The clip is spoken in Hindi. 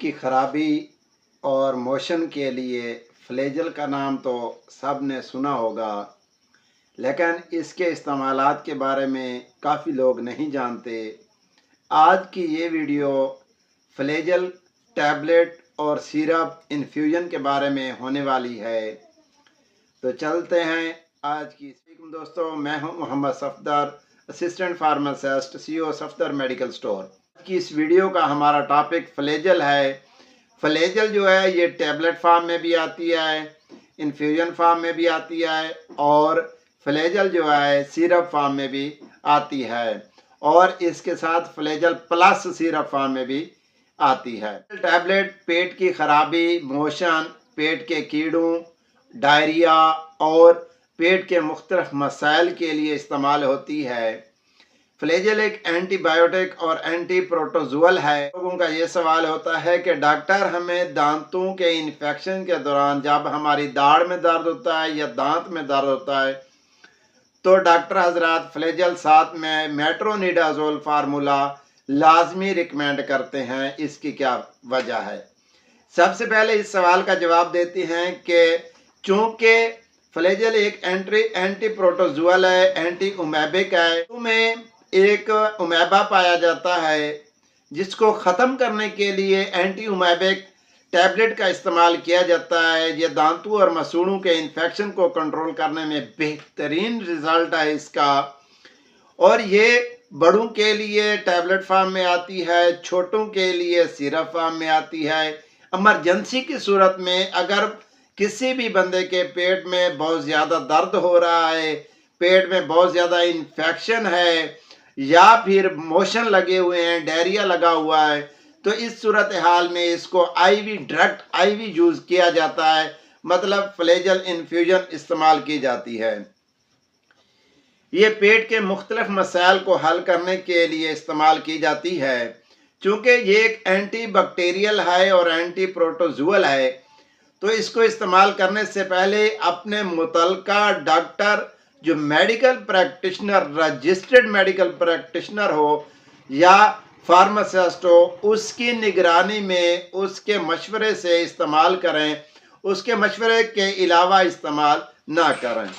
की खराबी और मोशन के लिए फ्लेजल का नाम तो सब ने सुना होगा, लेकिन इसके इस्तेमालात के बारे में काफ़ी लोग नहीं जानते। आज की ये वीडियो फ्लेजल टैबलेट और सिरप इन्फ्यूजन के बारे में होने वाली है। तो चलते हैं आज की। दोस्तों, मैं हूं Mohammad Safdar, assistant pharmacist, CEO Safdar medical store. आज की इस वीडियो का हमारा टॉपिक फ्लेजल है। फ्लेजल जो है ये टैबलेट फॉर्म में भी आती है, इन्फ्यूजन फॉर्म में भी आती है और फ्लेजल जो है सिरप फॉर्म में भी आती है और इसके साथ फ्लेजल प्लस सिरप फॉर्म में भी आती है। टैबलेट पेट की खराबी, मोशन, पेट के कीड़ों, डायरिया और पेट के मुख्तलिफ मसाइल के लिए इस्तेमाल होती है। फ्लेजल एक एंटीबायोटिक और एंटी प्रोटोजुअल है। लोगों का ये सवाल होता है कि डॉक्टर, हमें दांतों के इन्फेक्शन के दौरान जब हमारी दाढ़ में दर्द होता है या दांत में दर्द होता है तो डॉक्टर हजरात फ्लेजल साथ में मेट्रोनिडाजोल फार्मूला लाजमी रिकमेंड करते हैं। इसकी क्या वजह है? सबसे पहले इस सवाल का जवाब देते हैं कि चूंकि फ्लेजल एक एंटी प्रोटोजुअल है, एंटी उमैबिक है, तुम्हें एक उमैबा पाया जाता है जिसको ख़त्म करने के लिए एंटी उमैबिक टैबलेट का इस्तेमाल किया जाता है। ये दांतों और मसूड़ों के इन्फेक्शन को कंट्रोल करने में बेहतरीन रिजल्ट है इसका। और ये बड़ों के लिए टैबलेट फॉर्म में आती है, छोटों के लिए सिरप फॉर्म में आती है। इमरजेंसी की सूरत में अगर किसी भी बंदे के पेट में बहुत ज़्यादा दर्द हो रहा है, पेट में बहुत ज़्यादा इन्फेक्शन है या फिर मोशन लगे हुए हैं, डायरिया लगा हुआ है, तो इस सूरत हाल में इसको डायरेक्ट आईवी यूज़ किया जाता है, मतलब फ्लेजल इन्फ्यूजन इस्तेमाल की जाती है। ये पेट के मुख्तलिफ मसाइल को हल करने के लिए इस्तेमाल की जाती है। चूँकि ये एक एंटी बैक्टीरियल है और एंटी प्रोटोजुअल है, तो इसको इस्तेमाल करने से पहले अपने मुतल्लिका डॉक्टर, जो medical practitioner, registered medical practitioner हो या फार्मासिस्ट हो, उसकी निगरानी में उसके मशवरे से इस्तेमाल करें। उसके मशवरे के अलावा इस्तेमाल ना करें।